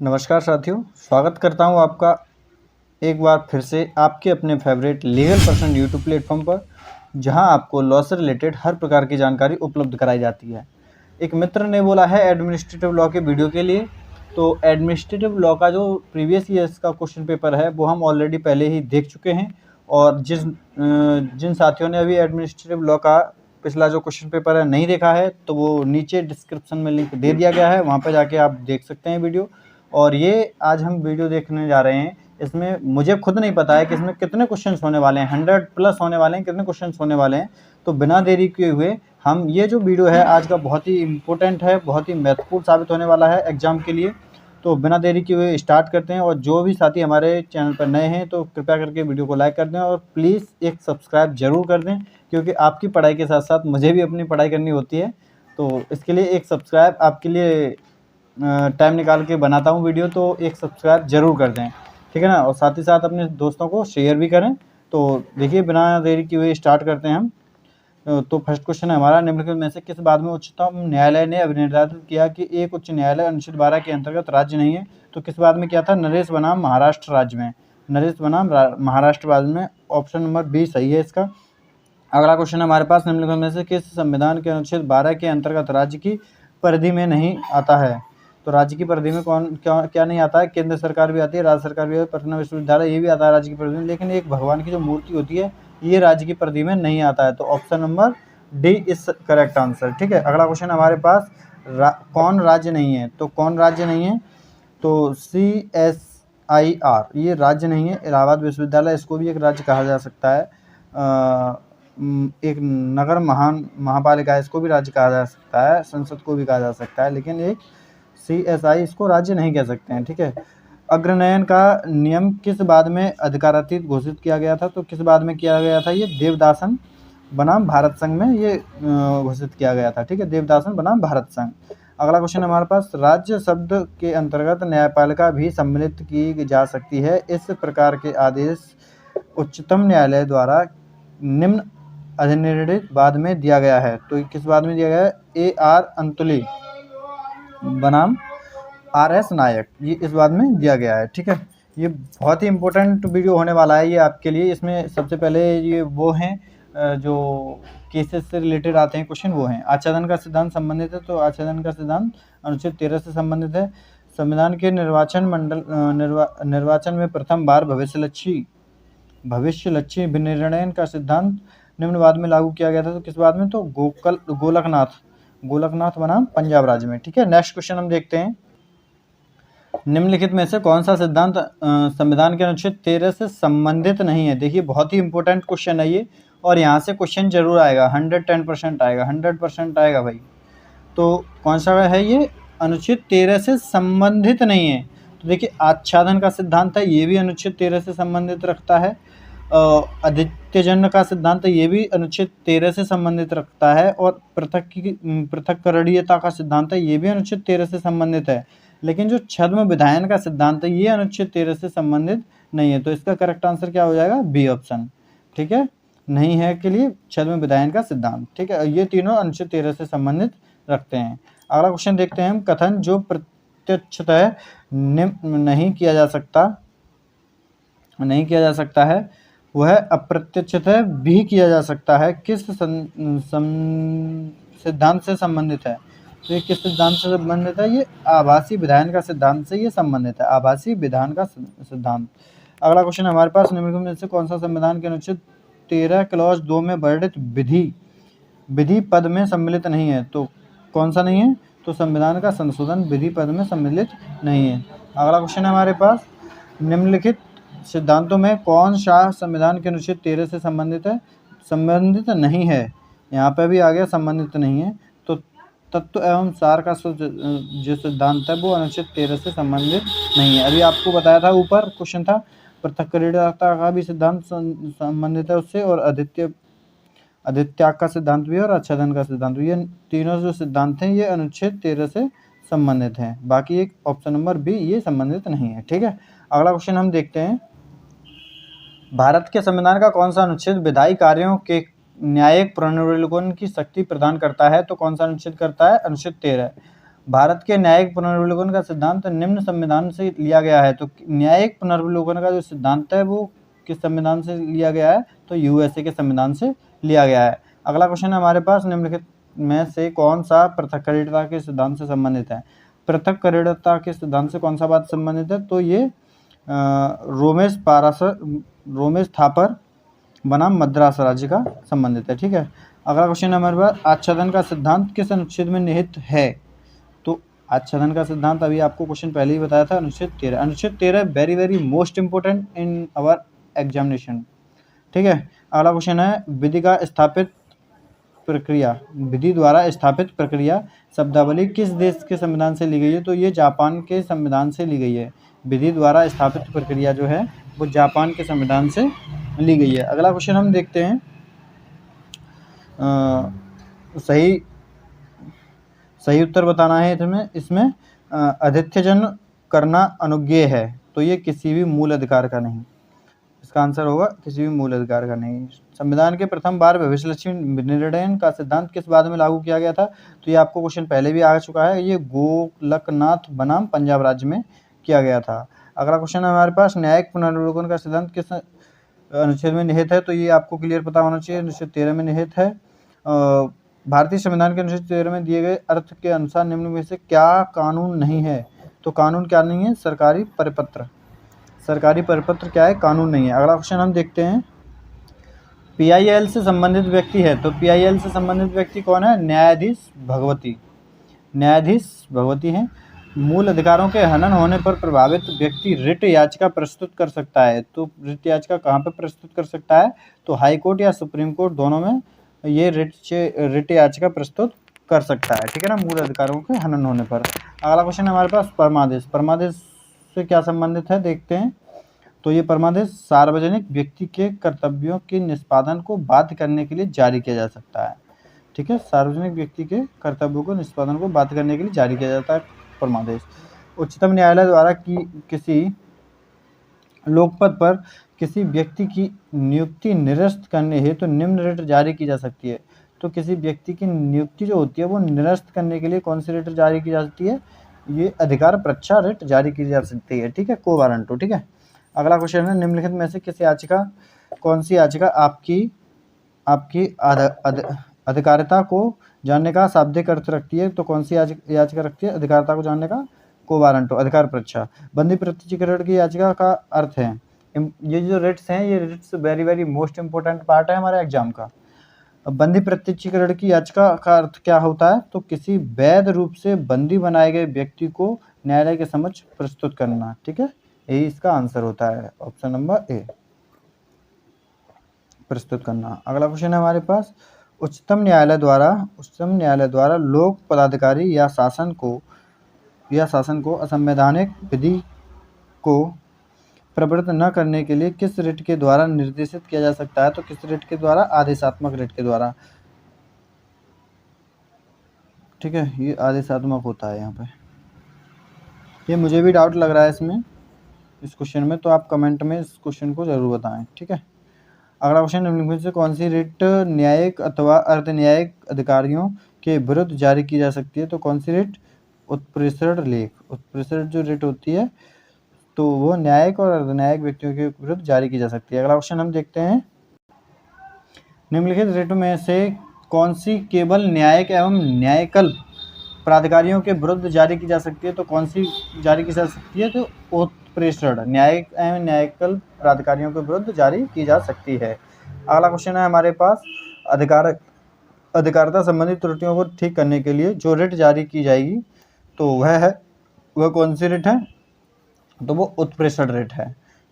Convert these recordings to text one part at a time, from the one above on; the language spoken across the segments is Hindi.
नमस्कार साथियों, स्वागत करता हूं आपका एक बार फिर से आपके अपने favourite legal person YouTube platform पर, जहां आपको लॉ से रिलेटेड हर प्रकार की जानकारी उपलब्ध कराई जाती है। एक मित्र ने बोला है एडमिनिस्ट्रेटिव लॉ के वीडियो के लिए, तो एडमिनिस्ट्रेटिव लॉ का जो प्रीवियस ईयर्स का क्वेश्चन पेपर है वो हम ऑलरेडी पहले ही देख चुके हैं। और जिन साथियों ने अभी एडमिनिस्ट्रेटिव लॉ का पिछला जो क्वेश्चन पेपर है नहीं देखा है, तो वो नीचे डिस्क्रिप्शन में लिंक दे दिया गया है, वहाँ पर जाके आप देख सकते हैं वीडियो। और ये आज हम वीडियो देखने जा रहे हैं, इसमें मुझे खुद नहीं पता है कि इसमें कितने क्वेश्चंस होने वाले हैं, 100 प्लस होने वाले हैं, कितने क्वेश्चंस होने वाले हैं। तो बिना देरी किए हुए हम ये जो वीडियो है आज का बहुत ही इम्पोर्टेंट है, बहुत ही महत्वपूर्ण साबित होने वाला है एग्जाम के लिए। तो बिना देरी किए हुए स्टार्ट करते हैं। और जो भी साथी हमारे चैनल पर नए हैं तो कृपया करके वीडियो को लाइक कर दें और प्लीज़ एक सब्सक्राइब ज़रूर कर दें, क्योंकि आपकी पढ़ाई के साथ साथ मुझे भी अपनी पढ़ाई करनी होती है। तो इसके लिए एक सब्सक्राइब आपके लिए टाइम निकाल के बनाता हूँ वीडियो, तो एक सब्सक्राइब ज़रूर कर दें, ठीक है ना। और साथ ही साथ अपने दोस्तों को शेयर भी करें। तो देखिए बिना देरी किए हुए स्टार्ट करते हैं हम। तो फर्स्ट क्वेश्चन है हमारा, निम्नलिखित में से किस बात में उच्चतम न्यायालय ने अभिनिर्धारित किया कि एक उच्च न्यायालय अनुच्छेद 12 के अंतर्गत राज्य नहीं है। तो किस बात में किया था? नरेश बनाम महाराष्ट्र राज्य में। नरेश बनाम महाराष्ट्र राज्य में। ऑप्शन नंबर बी सही है इसका। अगला क्वेश्चन है हमारे पास, निम्नलिखित में से किस संविधान के अनुच्छेद 12 के अंतर्गत राज्य की परिधि में नहीं आता है? तो राज्य की परिधि में कौन क्या नहीं आता है? केंद्र सरकार भी आती है, राज्य सरकार भी आती है, पटना विश्वविद्यालय ये भी आता है राज्य की परिधि में, लेकिन एक भगवान की जो मूर्ति होती है ये राज्य की परिधि में नहीं आता है। तो option number D is correct answer, ठीक है। अगला क्वेश्चन हमारे पास, कौन राज्य नहीं है? तो कौन राज्य नहीं है? तो CSIR ये राज्य नहीं है। इलाहाबाद विश्वविद्यालय, इसको भी एक राज्य कहा जा सकता है। एक नगर महापालिका, इसको भी राज्य कहा जा सकता है, संसद को भी कहा जा सकता है, लेकिन एक CSI इसको राज्य नहीं कह सकते हैं, ठीक है। अग्रनयन का नियम किस बाद में अधिकारातीत घोषित किया गया था? तो किस बाद में किया गया था? ये देवदासन बनाम भारत संघ में ये घोषित किया गया था, ठीक है। देवदासन बनाम भारत संघ। अगला क्वेश्चन हमारे पास, राज्य शब्द के अंतर्गत न्यायपालिका भी सम्मिलित की जा सकती है, इस प्रकार के आदेश उच्चतम न्यायालय द्वारा निम्न अधिनिर्णित बाद में दिया गया है। तो किस बाद में दिया गया है? AR अंतुली बनाम RS नायक, ये इस बाद में दिया गया है, ठीक है। ये बहुत ही इंपॉर्टेंट वीडियो होने वाला है ये आपके लिए। इसमें सबसे पहले ये वो हैं जो केसेस से रिलेटेड आते हैं क्वेश्चन, वो हैं। आच्छादन का सिद्धांत संबंधित है, तो आच्छादन का सिद्धांत अनुच्छेद 13 से संबंधित है। संविधान के निर्वाचन में प्रथम बार भविष्यलक्षी विनिर्णयन का सिद्धांत निम्न बाद में लागू किया गया था। तो किस बाद में? तो गोलकनाथ बनाम पंजाब राज्य में, ठीक है। नेक्स्ट क्वेश्चन हम देखते हैं, निम्नलिखित में से कौन सा सिद्धांत संविधान के अनुच्छेद 13 से संबंधित नहीं है? देखिए बहुत ही इंपॉर्टेंट क्वेश्चन है ये, और यहाँ से क्वेश्चन जरूर आएगा, 110% आएगा, 100% आएगा भाई। तो कौन सा है ये? अनुच्छेद 13 से संबंधित नहीं है। तो देखिए आच्छादन का सिद्धांत है, ये भी अनुच्छेद 13 से संबंधित रखता है। आदित्यजन्य का सिद्धांत ये भी अनुच्छेद 13 से संबंधित रखता है। और पृथक्करणीयता का सिद्धांत है, ये भी अनुच्छेद 13 से संबंधित है। लेकिन जो छद्म विधायन का सिद्धांत है ये अनुच्छेद 13 से संबंधित नहीं है। तो इसका करेक्ट आंसर क्या हो जाएगा? बी ऑप्शन, ठीक है। नहीं है के लिए छद्म विधायन का सिद्धांत, ठीक है। ये तीनों अनुच्छेद 13 से संबंधित रखते हैं। अगला क्वेश्चन देखते हैं हम, कथन जो प्रत्यक्षतः नहीं किया जा सकता है वह अप्रत्यक्षतः भी किया जा सकता है, किस सिद्धांत से संबंधित है? तो ये किस सिद्धांत से संबंधित है? ये आभासी विधायन का सिद्धांत से ये संबंधित है, आभासी विधान का सिद्धांत। अगला क्वेश्चन हमारे पास, निम्नलिखित में से कौन सा संविधान के अनुच्छेद 13 क्लॉज 2 में वर्णित विधि पद में सम्मिलित नहीं है? तो कौन सा नहीं है? तो संविधान का संशोधन विधि पद में सम्मिलित नहीं है। अगला क्वेश्चन है हमारे पास, निम्नलिखित सिद्धांतों में कौन सा संविधान के अनुच्छेद 13 से संबंधित है? संबंधित नहीं है, यहाँ पे भी आ गया संबंधित नहीं है। तो तत्व एवं सार का जो सिद्धांत है वो अनुच्छेद 13 से संबंधित नहीं है। अभी आपको बताया था, ऊपर क्वेश्चन था, पृथक्करणीयता का भी सिद्धांत संबंधित है उससे, और अधित्याग का सिद्धांत भी है, और आच्छादन का सिद्धांत भी। ये तीनों जो सिद्धांत हैं ये अनुच्छेद 13 से संबंधित हैं। बाकी एक ऑप्शन नंबर बी ये संबंधित नहीं है, ठीक है। अगला क्वेश्चन हम देखते हैं, भारत के संविधान का कौन सा अनुच्छेद विधायी कार्यों के न्यायिक पुनरावलोकन की शक्ति प्रदान करता है? तो कौन सा अनुच्छेद करता है? अनुच्छेद 13। भारत के न्यायिक पुनर्विलोकन का सिद्धांत निम्न संविधान से लिया गया है। तो न्यायिक पुनर्विलोकन का जो सिद्धांत है वो किस संविधान से लिया गया है? तो यूएसए के संविधान से लिया गया है। अगला क्वेश्चन है हमारे पास, निम्नलिखित में से कौन सा पृथक्करणता के सिद्धांत से संबंधित है? पृथक्करणता के सिद्धांत से कौन सा बात संबंधित है? तो ये रोमेश थापर बनाम मद्रास राज्य का संबंधित है। ठीक है, अगला क्वेश्चन है हमारे पास, आच्छादन का सिद्धांत किस अनुच्छेद में निहित है? तो आच्छादन का सिद्धांत अभी आपको क्वेश्चन पहले ही बताया था, अनुच्छेद 13। अनुच्छेद 13 very very most important in our examination. ठीक है, अगला क्वेश्चन है, विधि द्वारा स्थापित प्रक्रिया शब्दावली किस देश के संविधान से ली गई है? तो ये जापान के संविधान से ली गई है। विधि द्वारा स्थापित प्रक्रिया जो है वो जापान के संविधान से ली गई है। अगला क्वेश्चन हम देखते हैं, सही उत्तर बताना है इसमें अधित्यजन करना अनुज्ञेय है। तो ये किसी भी मूल अधिकार का नहीं, इसका आंसर होगा किसी भी मूल अधिकार का नहीं। संविधान के प्रथम बार भविष्यलक्ष्मी निर्णय का सिद्धांत किस बाद में लागू किया गया था? तो ये आपको क्वेश्चन पहले भी आ चुका है, ये गोलकनाथ बनाम पंजाब राज्य में किया गया था। अगला क्वेश्चन है हमारे पास, न्यायिक पुनर्विलोकन का सिद्धांत किस अनुच्छेद में निहित है? तो ये आपको क्लियर पता होना चाहिए, अनुच्छेद 13 में निहित है। भारतीय संविधान के अनुच्छेद 13 में दिए गए अर्थ के अनुसार निम्न में से क्या कानून नहीं है? तो कानून क्या नहीं है? सरकारी परिपत्र क्या है? कानून नहीं है। अगला क्वेश्चन हम देखते हैं, पीआईएल से संबंधित व्यक्ति है। तो पीआईएल से संबंधित व्यक्ति कौन है? न्यायाधीश भगवती हैं। मूल अधिकारों के हनन होने पर प्रभावित व्यक्ति रिट याचिका प्रस्तुत कर सकता है। तो रिट याचिका कहाँ पर प्रस्तुत कर सकता है? तो हाई कोर्ट या सुप्रीम कोर्ट दोनों में ये रिट याचिका प्रस्तुत कर सकता है। ठीक है ना, मूल अधिकारों के हनन होने पर। अगला क्वेश्चन हमारे पास, परमादेश से क्या संबंधित है देखते हैं। तो ये परमादेश सार्वजनिक व्यक्ति के कर्तव्यों के निष्पादन को बाध्य करने के लिए जारी किया जा सकता है। ठीक है, सार्वजनिक व्यक्ति के कर्तव्यों को निष्पादन को बाध्य करने के लिए जारी किया जाता है परमादेश। उच्चतम न्यायालय द्वारा किसी लोकपद पर किसी व्यक्ति की नियुक्ति निरस्त करने हेतु तो निम्न रिट जारी की जा सकती है। तो किसी व्यक्ति की नियुक्ति जो होती है वो निरस्त करने के लिए कौन सी रिट जारी की जा सकती है? ये अधिकार परीक्षा रिट जारी की जा सकती है। ठीक है, को वारंटो। ठीक है, अगला क्वेश्चन है, निम्नलिखित में से कौन सी याचिका आपकी अधिकारिता को जानने का शाब्दिक अर्थ रखती है? तो कौन सी याचिका रखती है अधिकारिता को जानने का? को वारंटो, अधिकार परीक्षा। बंदी प्रत्यक्षीकरण की याचिका का अर्थ है, ये जो रिट्स हैं ये writs very very most important part है हमारे एग्जाम का। बंदी प्रत्यक्षीकरण की याचिका का अर्थ क्या होता है? तो किसी वैध रूप से बंदी बनाए गए व्यक्ति को न्यायालय के समक्ष प्रस्तुत करना। ठीक है, यही इसका आंसर होता है, ऑप्शन नंबर ए, प्रस्तुत करना। अगला क्वेश्चन है हमारे पास, उच्चतम न्यायालय द्वारा लोक पदाधिकारी या शासन को असंवैधानिक विधि को प्रवृत्त न करने के लिए किस रिट के द्वारा निर्देशित किया जा सकता है? तो किस रिट के द्वारा? आदेशात्मक रिट के द्वारा। ठीक है, ये आदेशात्मक होता है यहाँ पे। ये मुझे भी डाउट लग रहा है इस क्वेश्चन में, तो आप कमेंट में इस क्वेश्चन को जरूर बताएं। ठीक है, अगला क्वेश्चन, निम्नलिखित से कौन सी रिट न्यायिक अथवा अर्ध न्यायिक अधिकारियों के विरुद्ध जारी की जा सकती है? तो कौन सी रिट? उत्प्रेषण जो रिट होती है तो वो न्यायिक और अर्धन्यायिक व्यक्तियों के विरुद्ध जारी की जा सकती है। अगला क्वेश्चन हम देखते हैं, निम्नलिखित रिट में से कौन सी केवल न्यायिक एवं न्यायिकल्प प्राधिकारियों के विरुद्ध जारी की जा सकती है? तो कौन सी जारी की जा सकती है? तो उत्प्रेषण न्यायिक एवं न्यायिकल्प प्राधिकारियों के विरुद्ध जारी की जा सकती है। अगला क्वेश्चन है हमारे पास, अधिकारिता संबंधी त्रुटियों को ठीक करने के लिए जो रिट जारी की जाएगी तो वह कौन सी रिट है? तो वो उत्प्रेषण रिट है।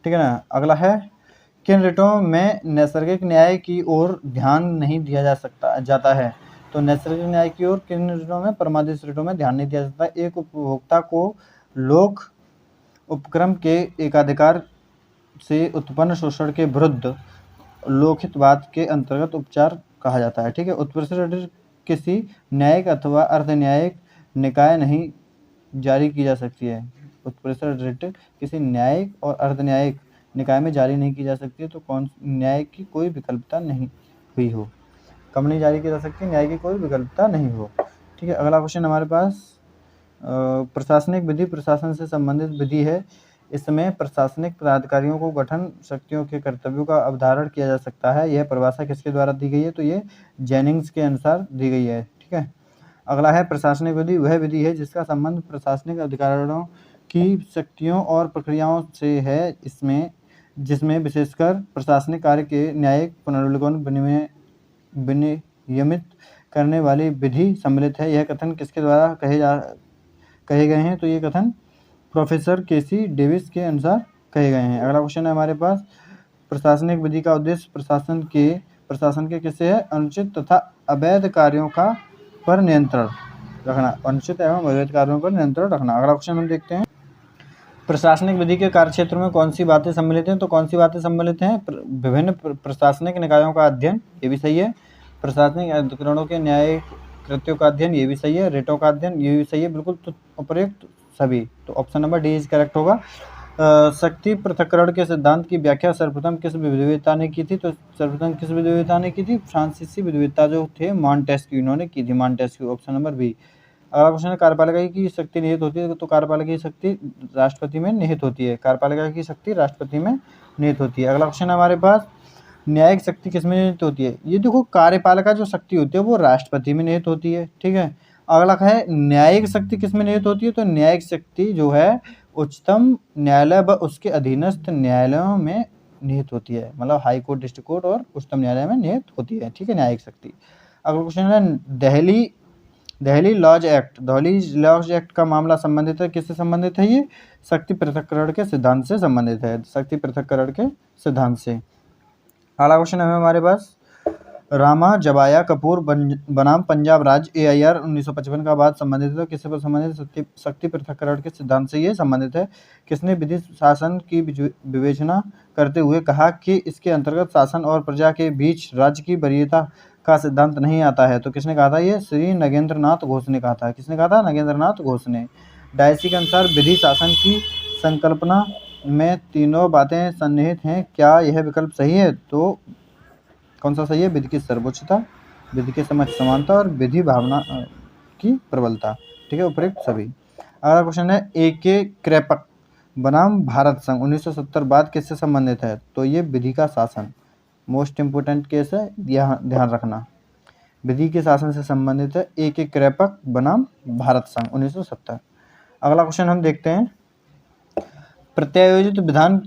ठीक है ना, अगला है, किन रिटों में नैसर्गिक न्याय की ओर ध्यान नहीं दिया जाता है? तो नैसर्गिक न्याय की ओर किन रिटों में? परमादेश रिटों में ध्यान नहीं दिया जाता। एक उपभोक्ता को लोक उपक्रम के एकाधिकार से उत्पन्न शोषण के विरुद्ध लोकहितवाद के अंतर्गत उपचार कहा जाता है। ठीक है, उत्प्रेषण रिट किसी न्यायिक अथवा अर्ध न्यायिक निकाय नहीं जारी की जा सकती है। उत्प्रेषण रिट किसी न्यायिक और अर्ध न्यायिक निकाय में जारी नहीं की जा सकती है। तो कौन न्याय की कोई विकल्पता नहीं हुई हो, कब नहीं जारी की जा सकती? न्याय की कोई विकल्पता नहीं हो। ठीक है, अगला क्वेश्चन हमारे पास, प्रशासनिक विधि प्रशासन से संबंधित विधि है। इसमें प्रशासनिक पदाधिकारियों को गठन शक्तियों के कर्तव्यों का अवधारण किया जा सकता है। यह परिभाषा किसके द्वारा दी गई है? तो ये जेनिंग्स के अनुसार दी गई है। ठीक है। अगला है प्रशासनिक विधि वह विधि है जिसका संबंध प्रशासनिक अधिकारियों की शक्तियों और प्रक्रियाओं से है। जिसमें विशेषकर प्रशासनिक कार्य के न्यायिक पुनर्विलोकन विनियमित करने वाली विधि सम्मिलित है। यह कथन किसके द्वारा कहे गए हैं? तो ये कथन प्रोफेसर केसी डेविस के अनुसार कहे गए हैं। अगला क्वेश्चन है हमारे पास, प्रशासनिक विधि का उद्देश्य प्रशासन के किससे है? अनुचित तथा अवैध कार्यों पर नियंत्रण रखना, अनुचित एवं अवैध कार्यों पर नियंत्रण रखना। अगला क्वेश्चन हम देखते हैं, प्रशासनिक विधि के कार्यक्षेत्र में कौन सी बातें सम्मिलित हैं? तो कौन सी बातें सम्मिलित हैं? विभिन्न प्रशासनिक निकायों का अध्ययन, ये भी सही है। प्रशासनिक अधिकरणों के न्यायिक कृत्यों का अध्ययन, ये भी सही है। रेटों का अध्ययन, ये भी सही है। बिल्कुल तो उपयुक्त सभी, तो option number D is correct होगा। शक्ति पृथक्करण के सिद्धांत की व्याख्या सर्वप्रथम किस विद्वता ने की थी? तो सर्वप्रथम किस विद्वता ने की थी? फ्रांसीसी विद्वता जो थे मॉन्टेस्क्यू, इन्होंने की थी, मॉन्टेस्क्यू, ऑप्शन नंबर बी। अगला क्वेश्चन है, कार्यपालिका की शक्ति निहित होती है? तो कार्यपालिका की शक्ति राष्ट्रपति में निहित होती है। कार्यपालिका की शक्ति राष्ट्रपति में निहित होती है। अगला क्वेश्चन है हमारे पास, न्यायिक शक्ति किसमें निहित होती है? ये देखो, कार्यपालिका जो शक्ति होती है वो राष्ट्रपति में निहित होती है। ठीक है। अगला है, न्यायिक शक्ति किसमें निहित होती है? तो न्यायिक शक्ति जो है उच्चतम न्यायालय व उसके अधीनस्थ न्यायालयों में निहित होती है, मतलब हाई कोर्ट, डिस्ट्रिक्ट कोर्ट और उच्चतम न्यायालय में निहित होती है। ठीक है, न्यायिक शक्ति। अगला क्वेश्चन है, दिल्ली लॉज एक्ट का मामला संबंधित है, किससे संबंधित है? ये शक्ति पृथक्करण के सिद्धांत से संबंधित है, शक्ति पृथक्करण के सिद्धांत से। अगला क्वेश्चन है हमारे पास, रामा जबाया कपूर बनाम पंजाब राज्य AIR 1955 का बाद संबंधित है, किससे संबंधित? शक्ति पृथक्करण के सिद्धांत से ये संबंधित है। किसने विधि शासन की विवेचना करते हुए कहा कि इसके अंतर्गत शासन और प्रजा के बीच राज्य की वरीयता का सिद्धांत नहीं आता है? तो किसने कहा था? ये श्री नगेंद्र नाथ घोष ने कहा था। किसने कहा था? नगेंद्र नाथ घोष ने। डायसी के अनुसार विधि शासन की संकल्पना में तीनों बातें सन्निहित हैं, क्या यह विकल्प सही है? तो कौन सा सही है? विधि की सर्वोच्चता, विधि के समक्ष समानता और विधि भावना की प्रबलता। ठीक है, उपयुक्त सभी। अगला क्वेश्चन है, AK क्रैपक बनाम भारत संघ 1970 बाद किससे संबंधित है? तो ये विधि का शासन, मोस्ट इंपोर्टेंट केस है, ध्यान रखना, विधि के शासन से संबंधित है। AK क्रैपक बनाम भारत संघ 1970। अगला क्वेश्चन हम देखते हैं, प्रत्यायोजित विधान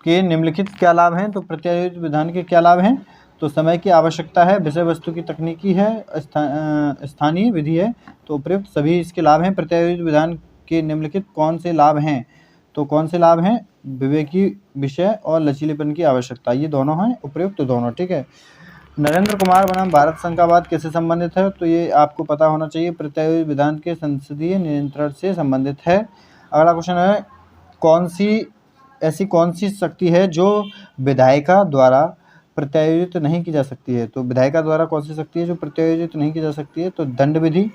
के निम्नलिखित क्या लाभ हैं? तो प्रत्यायोजित विधान के क्या लाभ हैं? तो समय की आवश्यकता है, विषय वस्तु की तकनीकी है, स्थानीय विधि है। तो उपयुक्त सभी इसके लाभ हैं। प्रत्यायोजित विधान के निम्नलिखित कौन से लाभ हैं? तो कौन से लाभ हैं? विवेकी विषय और लचीलेपन की आवश्यकता, ये दोनों हैं, उपयुक्त दोनों। ठीक है। नरेंद्र कुमार बनाम भारत संघ का बाद किससे संबंधित है? तो ये आपको पता होना चाहिए, प्रत्यायोजित विधान के संसदीय नियंत्रण से संबंधित है। अगला क्वेश्चन है, ऐसी कौन सी शक्ति है जो विधायिका द्वारा प्रत्यायोजित नहीं की जा सकती है? तो विधायिका द्वारा कौन सी शक्ति है जो प्रत्यायोजित नहीं की जा सकती है? तो दंड विधि,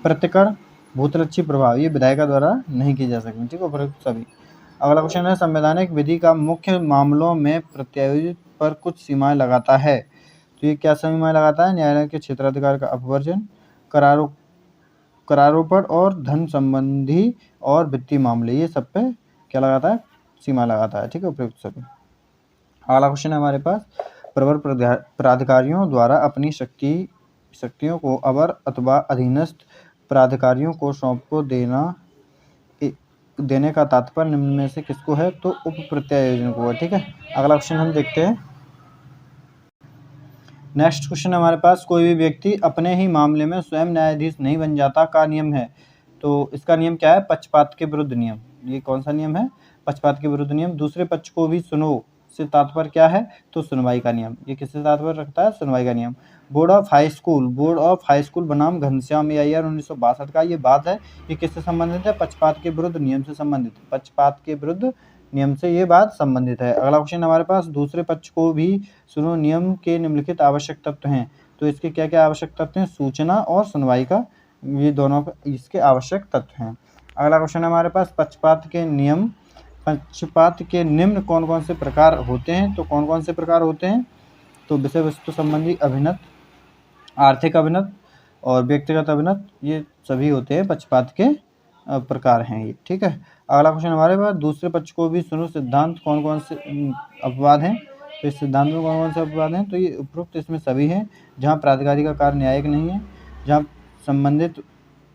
प्रतिकरण, भूतलक्षी प्रभाव, ये विधायिका द्वारा नहीं की जा सकती। ठीक है, उपयुक्त सभी। अगला क्वेश्चन है, संवैधानिक विधि का मुख्य मामलों में प्रत्यायोजित पर कुछ सीमाएं लगाता है। तो ये क्या सीमाएं लगाता है? न्यायालय के क्षेत्राधिकार का अपवर्जन, करारोपण और धन संबंधी और वित्तीय मामले, ये सब पे क्या लगाता है? सीमा लगाता है। ठीक है, उपयुक्त सभी। अगला क्वेश्चन है हमारे पास, प्रवर प्राधिकारियों द्वारा अपनी शक्तियों को अवर अथवा अधीनस्थ प्राधिकारियों को सौंप देने का तात्पर्य निम्न में से किसको है? तो उप प्रत्यायोजन को है। ठीक है। अगला क्वेश्चन हम देखते हैं, नेक्स्ट क्वेश्चन हमारे पास, कोई भी व्यक्ति अपने ही मामले में स्वयं न्यायाधीश नहीं बन जाता का नियम है। तो इसका नियम क्या है? पक्षपात के विरुद्ध नियम। ये कौन सा नियम है? पक्षपात के विरुद्ध नियम। दूसरे पक्ष को भी सुनो से तात्पर्य क्या है? तो सुनवाई का नियम। ये किससे तात्पर्य रखता है? सुनवाई का नियम। बोर्ड ऑफ हाई स्कूल बनाम घनश्याम AIR 1962 का ये बात है, ये किससे संबंधित है? पक्षपात के विरुद्ध नियम से संबंधित, पक्षपात के विरुद्ध नियम से ये बात संबंधित है। अगला क्वेश्चन हमारे पास, दूसरे पक्ष को भी सुनो नियम के निम्नलिखित आवश्यक तत्व हैं। तो इसके क्या क्या आवश्यक तत्व हैं? सूचना और सुनवाई का, ये दोनों इसके आवश्यक तत्व हैं। अगला क्वेश्चन हमारे पास, पक्षपात के निम्न कौन कौन से प्रकार होते हैं? तो कौन कौन से प्रकार होते हैं? तो विषय वस्तु संबंधी अभिनत, आर्थिक अभिनत, और व्यक्तिगत अभिमत, ये सभी होते हैं पक्षपात के प्रकार हैं ये। ठीक है, अगला क्वेश्चन हमारे पास, दूसरे पक्ष को भी सुनो सिद्धांत कौन कौन से अपवाद हैं। तो इस सिद्धांत में कौन कौन से अपवाद हैं, तो ये उपरोक्त इसमें सभी हैं। जहाँ प्राधिकारी का कार्य न्यायिक नहीं है, जहाँ संबंधित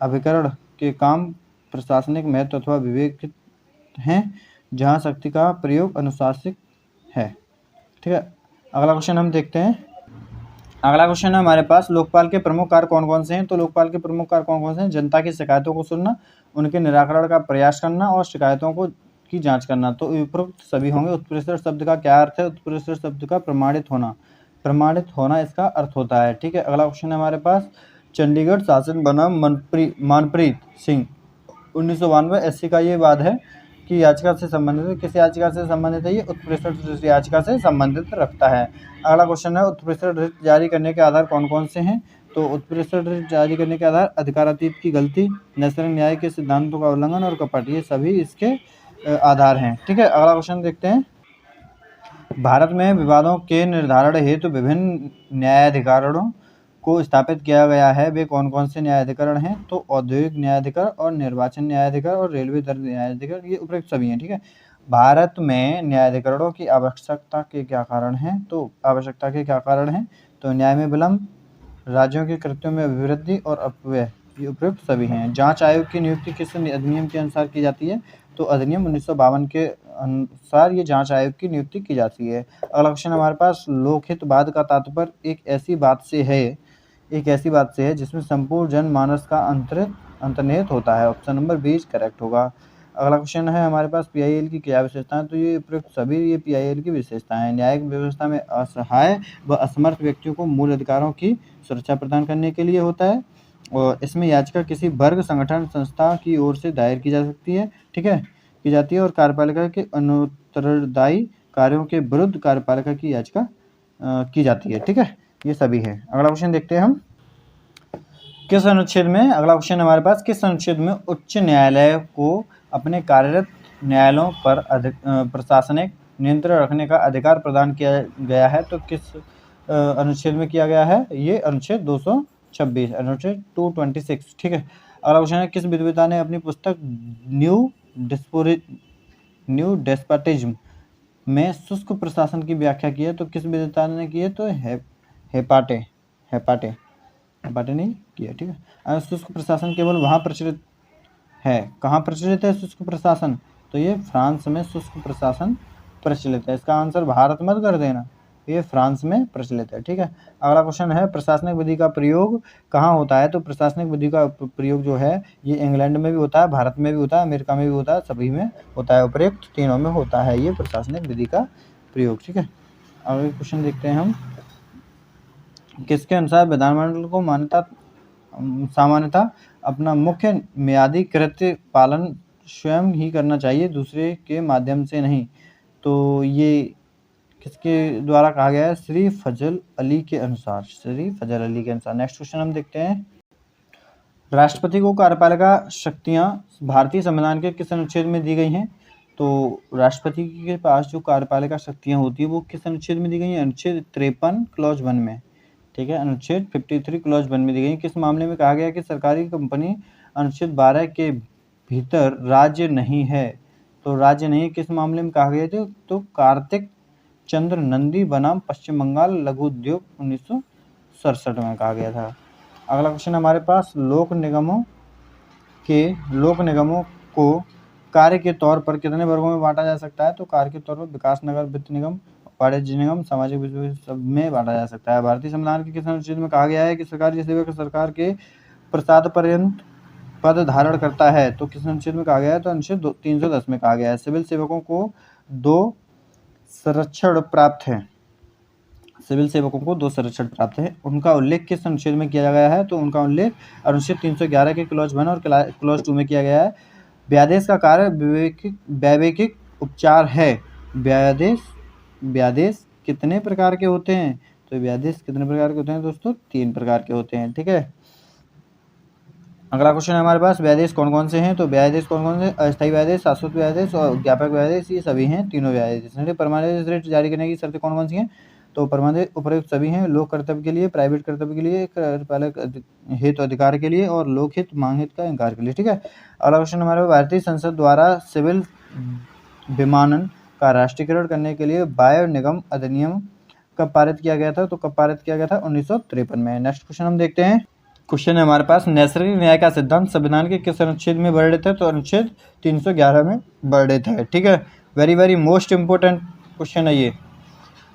अभिकरण के काम प्रशासनिक महत्व अथवा विवेक हैं, जहाँ शक्ति का प्रयोग अनुशासित है। ठीक है, अगला क्वेश्चन हम देखते हैं। अगला क्वेश्चन है हमारे पास, लोकपाल के प्रमुख कार्य कौन कौन से हैं। तो लोकपाल के प्रमुख कार्य कौन कौन से हैं, जनता की शिकायतों को सुनना, उनके निराकरण का प्रयास करना और शिकायतों को की जांच करना। तो उपरोक्त सभी होंगे। उत्प्रेषण शब्द का क्या अर्थ है, उत्प्रेषण शब्द का प्रमाणित होना, प्रमाणित होना इसका अर्थ होता है। ठीक है, अगला क्वेश्चन है हमारे पास, चंडीगढ़ शासन बनाम मनप्रीत सिंह 1992 SC का ये वाद है कि याचिका से संबंधित है। किस याचिका से संबंधित है, ये उत्प्रेषण याचिका से संबंधित रखता है। अगला क्वेश्चन है, उत्प्रेषण रिट जारी करने के आधार कौन कौन से हैं। तो उत्प्रेषण रिट जारी करने के आधार अधिकारातीत की गलती, नैसर्गिक न्याय के सिद्धांतों का उल्लंघन और कपट, ये सभी इसके आधार हैं। ठीक है, अगला क्वेश्चन देखते हैं। भारत में विवादों के निर्धारण हेतु विभिन्न न्यायाधिकरणों को स्थापित किया गया है। वे कौन कौन से न्यायाधिकरण हैं, तो औद्योगिक न्यायाधिकरण और निर्वाचन न्यायाधिकरण और रेलवे दर न्यायाधिकरण, ये उपयुक्त सभी हैं। ठीक है, भारत में न्यायाधिकरणों की आवश्यकता के क्या कारण हैं, तो आवश्यकता के क्या कारण हैं, तो न्याय में विलंब, राज्यों के कृत्यों में अभिवृद्धि और अपव्यय, ये उपयुक्त सभी हैं। जांच आयोग की नियुक्ति किस अधिनियम के अनुसार की जाती है, तो अधिनियम 1952 के अनुसार ये जांच आयोग की नियुक्ति की जाती है। अगला क्वेश्चन हमारे पास, लोकहितवाद का तात्पर्य एक ऐसी बात से है जिसमें संपूर्ण जनमानस का अंतर्निहित होता है। ऑप्शन नंबर 20 करेक्ट होगा। अगला क्वेश्चन है हमारे पास, PIL की क्या विशेषताएं, तो ये उपयुक्त सभी ये PIL की विशेषताएं। न्यायिक व्यवस्था में असहाय व असमर्थ व्यक्तियों को मूल अधिकारों की सुरक्षा प्रदान करने के लिए होता है और इसमें याचिका किसी वर्ग, संगठन, संस्था की ओर से दायर की जा सकती है। ठीक है, की जाती है और कार्यपालिका के अनुत्तरदायी कार्यों के विरुद्ध कार्यपालिका की याचिका की जाती है। ठीक है, ये सभी है। अगला क्वेश्चन देखते हैं हम, किस अनुच्छेद में, अगला क्वेश्चन हमारे पास, किस अनुच्छेद में उच्च न्यायालय को अपने कार्यरत न्यायालयों पर प्रशासनिक नियंत्रण रखने का अधिकार प्रदान किया गया है। तो किस अनुच्छेद में किया गया है, ये अनुच्छेद 226, अनुच्छेद 226। ठीक है, अगला क्वेश्चन है, किस विद्वता ने अपनी पुस्तक न्यू डेस्पोटिज्म में शुष्क प्रशासन की व्याख्या की है। तो किस विद्वता ने की है, तो हेपाटे ने किया। ठीक है, शुष्क प्रशासन केवल वहाँ प्रचलित है, कहाँ प्रचलित है शुष्क प्रशासन, तो ये फ्रांस में शुष्क प्रशासन प्रचलित है। इसका आंसर भारत मत कर देना, ये फ्रांस में प्रचलित है। ठीक है, अगला क्वेश्चन है, प्रशासनिक विधि का प्रयोग कहाँ होता है। तो प्रशासनिक विधि का प्रयोग जो है ये इंग्लैंड में भी होता है, भारत में भी होता है, अमेरिका में भी होता है, सभी में होता है, उपयुक्त तीनों में होता है ये प्रशासनिक विधि का प्रयोग। ठीक है, अगले क्वेश्चन देखते हैं हम, किसके अनुसार विधानमंडल को सामान्यतः अपना मुख्य म्यादी कृत्य पालन स्वयं ही करना चाहिए, दूसरे के माध्यम से नहीं। तो ये किसके द्वारा कहा गया है, श्री फजल अली के अनुसार, श्री फजल अली के अनुसार। नेक्स्ट क्वेश्चन हम देखते हैं, राष्ट्रपति को कार्यपालिका शक्तियां भारतीय संविधान के किस अनुच्छेद में दी गई हैं। तो राष्ट्रपति के पास जो कार्यपालिका शक्तियां होती है वो किस अनुच्छेद में दी गई हैं, अनुच्छेद 53 क्लॉज 1 में। ठीक है, अनुच्छेद 53 क्लॉज 1 में दी गई। किस मामले में कहा गया कि सरकारी कंपनी अनुच्छेद 12 के भीतर राज्य नहीं है। तो राज्य नहीं किस मामले में कहा गया था, तो कार्तिक चंद्र नंदी बनाम पश्चिम बंगाल लघु उद्योग 1967 में कहा गया था। अगला क्वेश्चन हमारे पास, लोक निगमों को कार्य के तौर पर कितने वर्गों में बांटा जा सकता है। तो कार्य के तौर पर विकास नगर वित्त निगम, वाणिज्य निगम, सामाजिक सब में बांटा जा सकता है। भारतीय संविधान के किस अनुच्छेद में कहा गया है कि सरकारी सेवक सरकार के प्रसाद पर्यंत पद धारण करता है। तो किस अनुच्छेद में कहा गया है, तो अनुच्छेद 310 में कहा गया है। सिविल सेवकों को 2 संरक्षण प्राप्त है, सिविल सेवकों को 2 संरक्षण प्राप्त है। उनका उल्लेख किस अनुच्छेद में किया गया है, तो उनका उल्लेख अनुच्छेद 311 के क्लॉज 1 और क्लॉज 2 में किया गया है। व्यादेश का कार्य वैवेकिक उपचार है। व्यादेश कितने प्रकार के होते हैं, तो व्यादेश कितने प्रकार के होते हैं दोस्तों, 3 प्रकार के होते हैं। ठीक है, अगला क्वेश्चन है हमारे पास, व्यादेश कौन कौन से हैं। तो व्यादेश कौन कौन से, अस्थायी व्यादेश, शाश्वत व्यादेश और ज्ञापक व्यादेश, ये सभी हैं तीनों व्यादेश। परमानेंट रिट जारी करने की शर्तें कौन कौन सी हैं, तो प्रबंधित उपयुक्त सभी हैं, लोक कर्तव्य के लिए, प्राइवेट कर्तव्य के लिए, कार्यपालक हित अधिकार के लिए और लोकहित मांग हित का इंकार के लिए। ठीक है, अगला क्वेश्चन हमारे भारतीय संसद द्वारा सिविल विमानन का राष्ट्रीयकरण करने के लिए वायु निगम अधिनियम कब पारित किया गया था? तो कब पारित किया गया था? 1953 में। नेक्स्ट क्वेश्चन हम देखते हैं। क्वेश्चन है हमारे पास, नैसर्गिक न्याय का सिद्धांत संविधान के किस अनुच्छेद में वर्णित है? तो अनुच्छेद 311 में वर्णित है। ठीक है, very very most important question है ये।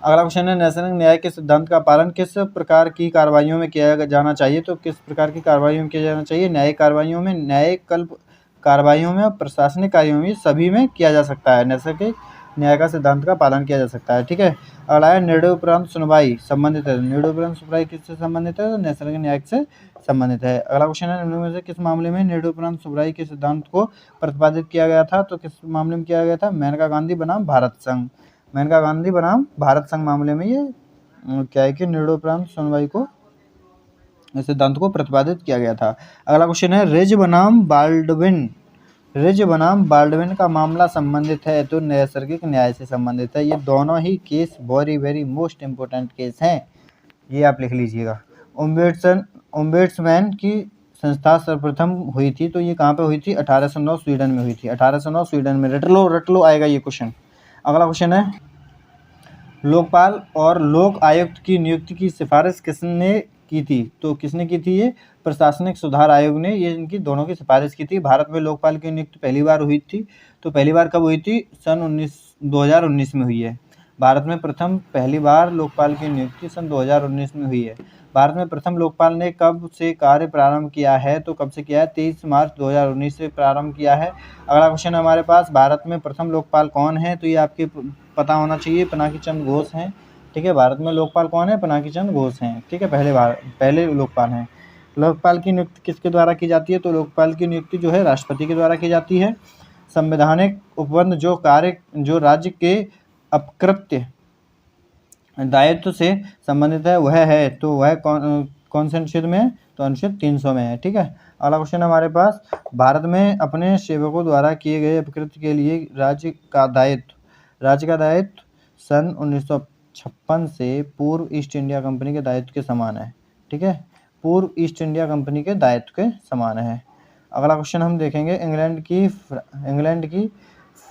अगला क्वेश्चन है, नैसर्गिक न्याय के सिद्धांत का पालन किस प्रकार की कार्रवाइयों में किया जाना चाहिए? तो किस प्रकार की कार्रवाइयों में किया जाना चाहिए? न्यायिक कार्रवाइयों में, न्यायिक कल्प कार्रवाइयों में और प्रशासनिक कार्यों में, सभी में किया जा सकता है। नैसर्गिक न्याय का सिद्धांत का पालन किया जा सकता है। ठीक है, अगला है, निर्णय उपरांत सुनवाई संबंधित है। निर्णय उपरांत सुनवाई किससे संबंधित है? तो नैसर्गिक न्याय से संबंधित है। अगला क्वेश्चन है, निम्न में से किस मामले में निर्णय उपरांत सुनवाई के सिद्धांत को प्रतिपादित किया गया था? तो किस मामले में किया गया था? मेनका गांधी बनाम भारत संघ। मेनका गांधी बनाम भारत संघ मामले में ये क्या है कि निर्णय उपरांत सुनवाई को, इस सिद्धांत को प्रतिपादित किया गया था। अगला क्वेश्चन है, रिज बनाम बाल्डविन। रिज बनाम बाल्डविन का मामला संबंधित है तो नैसर्गिक न्याय से संबंधित है। ये दोनों ही case very very most important case हैं, ये आप लिख लीजिएगा। ओम्बुड्समैन की संस्था सर्वप्रथम हुई थी, तो ये कहाँ पे हुई थी? 1809 स्वीडन में हुई थी। 1809 स्वीडन में। रट लो आएगा ये क्वेश्चन। अगला क्वेश्चन है, लोकपाल और लोक आयुक्त की नियुक्ति की सिफारिश किसने की थी? तो किसने की थी? ये प्रशासनिक सुधार आयोग ने ये इनकी दोनों की सिफारिश की थी। भारत में लोकपाल की नियुक्ति पहली बार हुई थी, तो पहली बार कब हुई थी? सन 2019 में हुई है। भारत में प्रथम पहली बार लोकपाल की नियुक्ति सन 2019 में हुई है। भारत में प्रथम लोकपाल ने कब से कार्य प्रारंभ किया है? तो कब से किया है? 23 मार्च 2019 से प्रारंभ किया है। अगला क्वेश्चन हमारे पास, भारत में प्रथम लोकपाल कौन है? तो ये आपके पता होना चाहिए, पिनाकी चंद्र घोष हैं। ठीक है, भारत में लोकपाल कौन है? पिनाकी चंद्र घोष हैं। ठीक है, पहले लोकपाल हैं। लोकपाल की नियुक्ति किसके द्वारा की जाती है? तो लोकपाल की नियुक्ति जो है राष्ट्रपति के द्वारा की जाती है। संवैधानिक उपबंध जो राज्य के अकृत्य दायित्व से संबंधित है वह है, तो वह कौन से अनुच्छेद में है? तो अनुच्छेद 300 में है। ठीक है, अगला क्वेश्चन हमारे पास, भारत में अपने सेवकों द्वारा किए गए अपकृत्य के लिए राज्य का दायित्व सन 1956 से पूर्व ईस्ट इंडिया कंपनी के दायित्व के समान है। ठीक है, पूर्व ईस्ट इंडिया कंपनी के दायित्व के समान है। अगला क्वेश्चन हम देखेंगे, इंग्लैंड की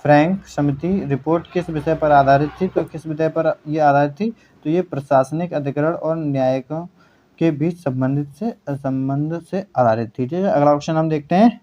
फ्रैंक समिति रिपोर्ट किस विषय पर आधारित थी? तो किस विषय पर ये आधारित थी? तो ये प्रशासनिक अधिकरण और न्यायिकों के बीच संबंध से आधारित थी। ठीक है, अगला क्वेश्चन हम देखते हैं।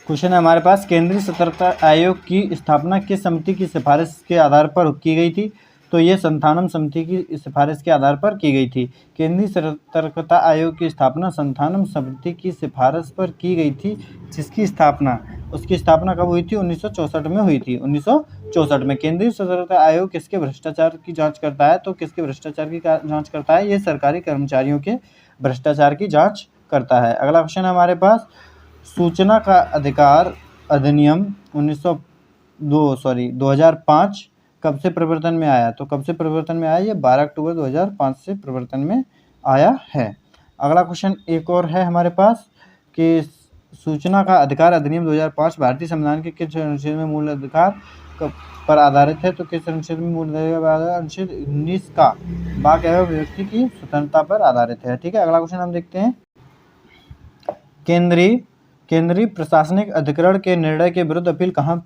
क्वेश्चन है हमारे पास, केंद्रीय सतर्कता आयोग की स्थापना किस समिति की सिफारिश के आधार पर की गई थी? तो ये संथानम समिति की सिफारिश के आधार पर की गई थी। केंद्रीय सतर्कता आयोग की स्थापना संथानम समिति की सिफारिश पर की गई थी, जिसकी स्थापना, उसकी स्थापना कब हुई थी? 1964 में हुई थी। 1964 में। केंद्रीय सतर्कता आयोग किसके भ्रष्टाचार की जांच करता है? तो किसके भ्रष्टाचार की जांच करता है? ये सरकारी कर्मचारियों के भ्रष्टाचार की जांच करता है। अगला क्वेश्चन है हमारे पास, सूचना का अधिकार अधिनियम 2005 कब से प्रवर्तन में आया? तो कब से प्रवर्तन में आया? ये 12 अक्टूबर 2005 से प्रवर्तन में आया है। अगला क्वेश्चन एक और है हमारे पास कि सूचना का अधिकार अधिनियम 2005 भारतीय संविधान के किस अनुच्छेद में मूल अधिकार पर आधारित है? तो किस अनुच्छेद में मूल अधिकार? अनुच्छेद 19 का वाक एवं व्यक्ति की स्वतंत्रता पर आधारित है। ठीक है, अगला क्वेश्चन हम देखते हैं, केंद्रीय प्रशासनिक अधिकरण के निर्णय के विरुद्ध अपील कहाँ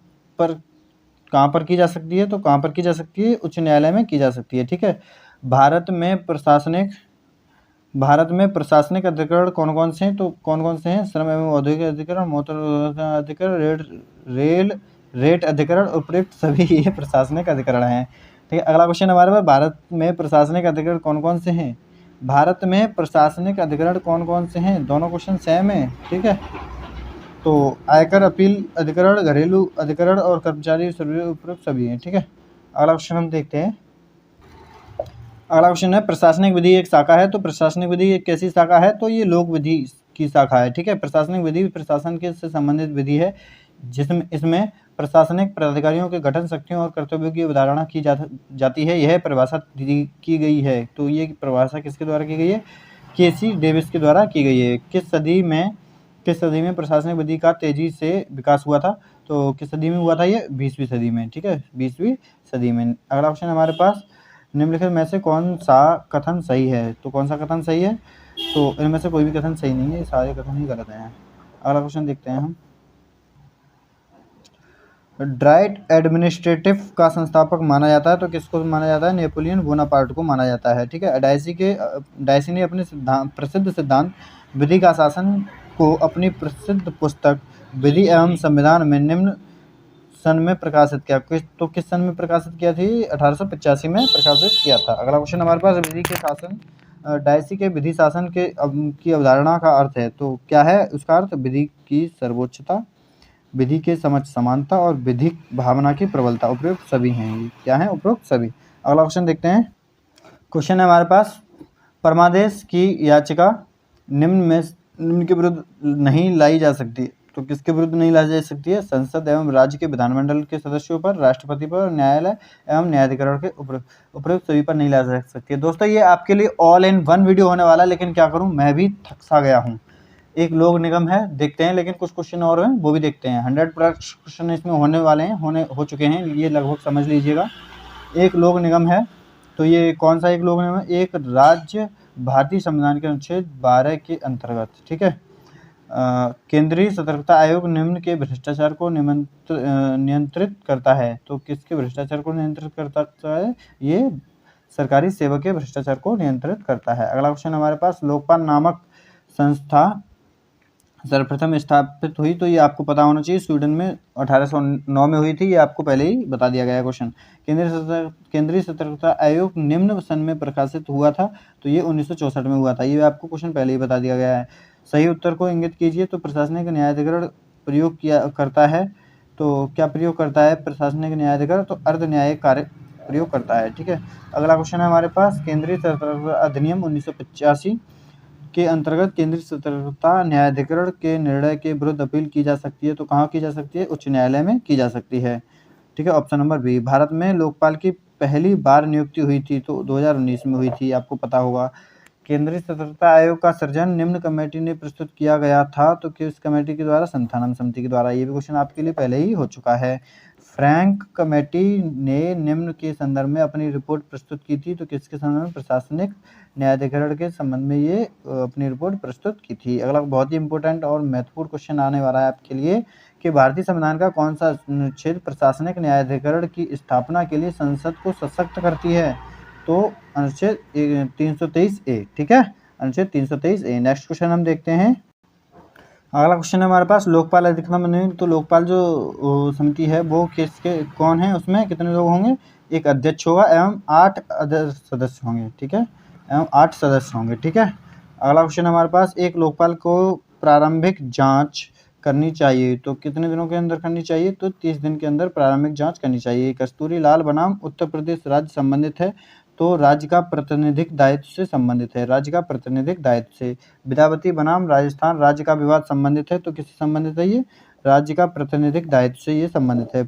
पर की जा सकती है? तो कहाँ पर की जा सकती है? उच्च न्यायालय में की जा सकती है। ठीक है, भारत में प्रशासनिक अधिकरण कौन कौन से हैं? तो कौन कौन से हैं? श्रम एवं औद्योगिक अधिकरण, मोटर अधिकरण, रेट अधिकरण, उपयुक्त सभी ये प्रशासनिक अधिकरण हैं। ठीक है, अगला क्वेश्चन हमारे पास, भारत में प्रशासनिक अधिकरण कौन कौन से हैं? भारत में प्रशासनिक अधिकरण कौन कौन से हैं? दोनों क्वेश्चन सेम है। ठीक है, तो आयकर अपील अधिकरण, घरेलू अधिकरण और कर्मचारी सर्वे उपयुक्त सभी हैं। ठीक है, अगला क्वेश्चन हम देखते हैं। अगला क्वेश्चन है, प्रशासनिक विधि एक शाखा है, तो प्रशासनिक विधि एक कैसी शाखा है? तो ये लोक विधि की शाखा है। ठीक है, प्रशासनिक विधि प्रशासन के से संबंधित विधि है, इसमें प्रशासनिक प्राधिकारियों के गठन, शक्तियों और कर्तव्यों की अवधारणा की जाती है। यह परिभाषा की गई है, तो ये परिभाषा किसके द्वारा की गई है? केसी डेविस के द्वारा की गई है। किस सदी में प्रशासनिक विधि का तेजी से विकास हुआ था? तो किस सदी में हुआ था? ये 20वीं सदी में। ठीक है, 20वीं सदी में। अगला क्वेश्चन हमारे पास, निम्नलिखित में से कौन सा कथन सही है? तो कौन सा कथन सही है? तो इनमें से कोई भी कथन सही नहीं है, ये सारे कथन ही गलत हैं। अगला क्वेश्चन देखते हैं हम। ड्राइट एडमिनिस्ट्रेटिव का संस्थापक माना जाता है, तो किसको माना जाता है? नेपोलियन बोनापार्ट को माना जाता है। ठीक है। डाइसी ने अपने प्रसिद्ध सिद्धांत विधि का शासन को अपनी प्रसिद्ध पुस्तक विधि एवं संविधान में निम्न सन में प्रकाशित किया। तो किस सन में प्रकाशित किया थी? 1885 में प्रकाशित किया था। अगला क्वेश्चन हमारे पास, विधि के शासन, डाइसी के विधि शासन की अवधारणा का अर्थ है, तो क्या है उसका अर्थ? विधि की सर्वोच्चता, विधि के समझ समानता और विधिक भावना की प्रबलता। उपयुक्त सभी हैं। ये क्या है? उपयुक्त सभी। अगला क्वेश्चन देखते हैं। क्वेश्चन है हमारे पास, परमादेश की याचिका निम्न के विरुद्ध नहीं लाई जा सकती, तो किसके विरुद्ध नहीं लाई जा सकती है? संसद एवं राज्य के विधानमंडल के सदस्यों पर, राष्ट्रपति पर, न्यायालय एवं न्यायाधिकरण के उपयुक्त सभी पर नहीं लाई जा सकती है। दोस्तों ये आपके लिए ऑल इन वन वीडियो होने वाला है, लेकिन क्या करूं, मैं भी थक सा गया हूं। एक लोक निगम है, देखते हैं, लेकिन कुछ क्वेश्चन और हैं वो भी देखते हैं। 100+ क्वेश्चन इसमें होने वाले हैं, हो चुके हैं, ये लगभग समझ लीजिएगा। एक लोक निगम है, तो ये कौन सा एक लोक निगम है? एक राज्य भारतीय संविधान के अनुच्छेद 12 के अंतर्गत। ठीक है। केंद्रीय सतर्कता आयोग निम्न के भ्रष्टाचार को नियंत्रित करता है, तो किसके भ्रष्टाचार को नियंत्रित करता है? ये सरकारी सेवक के भ्रष्टाचार को नियंत्रित करता है। अगला क्वेश्चन हमारे पास, लोकपाल नामक संस्था सर्वप्रथम स्थापित हुई, तो ये आपको पता होना चाहिए, स्वीडन में 1809 में हुई थी, ये आपको पहले ही बता दिया गया है क्वेश्चन। केंद्रीय सतर्कता आयोग निम्न सन में प्रकाशित हुआ था, तो ये 1964 में हुआ था, ये आपको क्वेश्चन पहले ही बता दिया गया है। सही उत्तर को इंगित कीजिए। तो प्रशासनिक न्यायाधिकरण प्रयोग करता है, तो क्या प्रयोग करता है प्रशासनिक न्यायाधिकरण? तो अर्ध न्यायिक कार्य प्रयोग करता है। ठीक है। अगला क्वेश्चन है हमारे पास, केंद्रीय सतर्कता अधिनियम 1985 के अंतर्गत केंद्रीय सतर्कता न्यायाधिकरण के निर्णय के विरुद्ध अपील की जा सकती है, तो कहाँ की जा सकती है? उच्च न्यायालय में की जा सकती है। ठीक है। Option number B. भारत में लोकपाल की पहली बार नियुक्ति हुई थी, तो 2019 में हुई थी, आपको पता होगा। केंद्रीय सतर्कता आयोग का सृजन निम्न कमेटी ने प्रस्तुत किया गया था, तो किस कमेटी के द्वारा? संथानम समिति के द्वारा। ये भी क्वेश्चन आपके लिए पहले ही हो चुका है। फ्रैंक कमेटी ने निम्न के संदर्भ में अपनी रिपोर्ट प्रस्तुत की थी, तो किसके संदर्भ में? प्रशासनिक न्यायाधिकरण के संबंध में ये अपनी रिपोर्ट प्रस्तुत की थी। अगला बहुत ही इंपॉर्टेंट और महत्वपूर्ण क्वेश्चन आने वाला है आपके लिए, कि भारतीय संविधान का कौन सा अनुच्छेद प्रशासनिक न्यायाधिकरण की स्थापना के लिए संसद को सशक्त करती है? तो अनुच्छेद 323A। ठीक है, अनुच्छेद 323A। नेक्स्ट क्वेश्चन हम देखते हैं। अगला क्वेश्चन है हमारे पास, लोकपाल अधिकतम नियुक्त, तो लोकपाल जो समिति है वो कौन है? उसमें कितने लोग होंगे? एक अध्यक्ष होगा एवं 8 सदस्य होंगे। ठीक है, एवं 8 सदस्य होंगे। ठीक है। अगला क्वेश्चन हमारे पास, एक लोकपाल को प्रारंभिक जांच करनी चाहिए, तो कितने दिनों के अंदर करनी चाहिए? तो 30 दिन के अंदर प्रारंभिक जांच करनी चाहिए। कस्तूरी लाल बनाम उत्तर प्रदेश राज्य संबंधित है, तो राज्य का प्रतिनिधिक दायित्व से संबंधित है, राज्य का प्रतिनिधिक दायित्व से। विद्यावती बनाम राजस्थान राज्य का विवाद संबंधित है, तो किससे संबंधित है? ये राज्य का प्रतिनिधिक दायित्व से ये संबंधित है।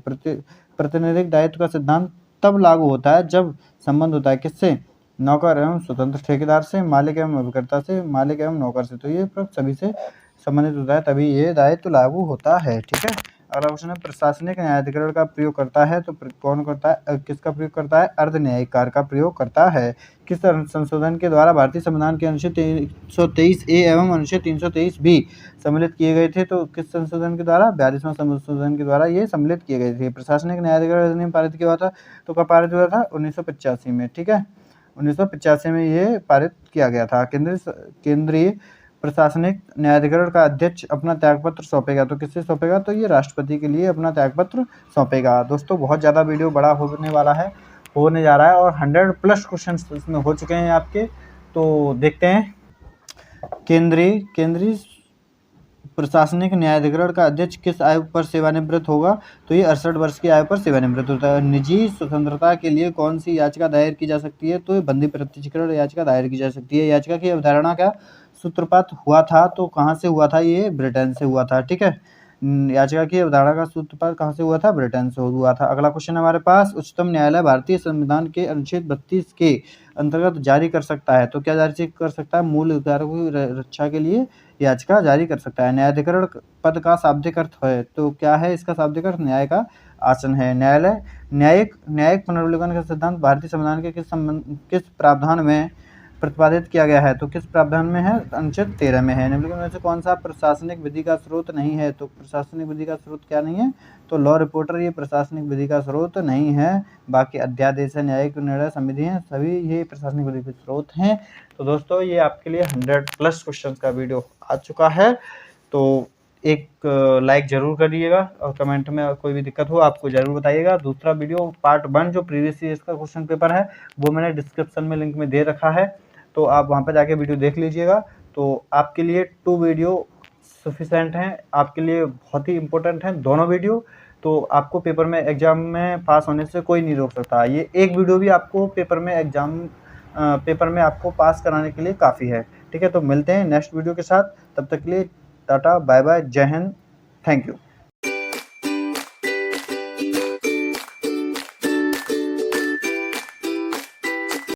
प्रतिनिधिक दायित्व का सिद्धांत तब लागू होता है जब संबंध होता है किससे? नौकर एवं स्वतंत्र ठेकेदार से, मालिक एवं अभिकर्ता से, मालिक एवं नौकर से। तो ये सभी से संबंधित होता है, तभी ये दायित्व लागू होता है। ठीक है। अगला क्वेश्चन है, प्रशासनिक न्यायाधिकरण का प्रयोग करता है, तो कौन करता है? किसका प्रयोग करता है? अर्ध न्यायिक कार्य का प्रयोग करता है। किस संशोधन के द्वारा भारतीय संविधान के अनुच्छेद 323A एवं अनुच्छेद 323B सम्मिलित किए गए थे? तो किस संशोधन के द्वारा? 42वां संशोधन के द्वारा ये सम्मिलित किए गए थे। प्रशासनिक न्यायाधिकरण अधिनियम पारित किया हुआ था, तो कब पारित हुआ था? 1985 में। ठीक है, 1985 में ये पारित किया गया था। केंद्रीय प्रशासनिक न्यायाधिकरण का अध्यक्ष अपना त्यागपत्र सौंपेगा, तो किससे सौंपेगा? तो ये राष्ट्रपति के लिए अपना त्यागपत्र सौंपेगा। दोस्तों बहुत ज़्यादा वीडियो बड़ा होने वाला है, होने जा रहा है, और 100+ क्वेश्चन इसमें हो चुके हैं आपके। तो देखते हैं। केंद्रीय प्रशासनिक न्यायाधिकरण का अध्यक्ष किस आयु पर सेवानिवृत्त होगा? तो ये 68 वर्ष की आयु पर सेवानिवृत्त होता है। निजी स्वतंत्रता के लिए कौन सी याचिका दायर की जा सकती है? तो बंदी प्रत्यक्षीकरण याचिका दायर की जा सकती है। याचिका की अवधारणा का सूत्रपात हुआ था, तो कहाँ से हुआ था? ये ब्रिटेन से हुआ था। ठीक है, याचिका की अवधारणा का सूत्रपात कहाँ से हुआ था? ब्रिटेन से हुआ था। अगला क्वेश्चन हमारे पास, उच्चतम न्यायालय भारतीय संविधान के अनुच्छेद 32 के अंतर्गत जारी कर सकता है, तो क्या जारी कर सकता है? मूल अधिकारों की रक्षा के लिए याचिका जारी कर सकता है। न्यायाधिकरण पद का शाब्दिक अर्थ है, तो क्या है इसका शाब्दिक अर्थ? न्याय का आसन है। न्यायालय न्यायिक पुनर्विलोकन का सिद्धांत भारतीय संविधान के किस प्रावधान में प्रतिपादित किया गया है? तो किस प्रावधान में है? अनुच्छेद 13 में है। निम्नलिखित में से कौन सा प्रशासनिक विधि का स्रोत नहीं है? तो प्रशासनिक विधि का स्रोत क्या नहीं है? तो लॉ रिपोर्टर ये प्रशासनिक विधि का स्रोत नहीं है। बाकी अध्यादेश है, न्यायिक निर्णय समिति है, सभी ये प्रशासनिक विधि के स्रोत हैं। तो दोस्तों ये आपके लिए 100+ क्वेश्चन का वीडियो आ चुका है। तो एक लाइक जरूर करिएगा और कमेंट में कोई भी दिक्कत हो आपको जरूर बताइएगा। दूसरा वीडियो पार्ट 1 जो प्रीवियस ईयर का क्वेश्चन पेपर है वो मैंने डिस्क्रिप्शन में लिंक में दे रखा है, तो आप वहाँ पर जाके वीडियो देख लीजिएगा। तो आपके लिए 2 वीडियो सफिशेंट हैं, आपके लिए बहुत ही इम्पोर्टेंट हैं दोनों वीडियो। तो आपको पेपर में एग्जाम में पास होने से कोई नहीं रोक सकता। ये एक वीडियो भी आपको पेपर में आपको पास कराने के लिए काफ़ी है। ठीक है, तो मिलते हैं नेक्स्ट वीडियो के साथ। तब तक के लिए टाटा बाय बाय, जय हिंद, थैंक यू।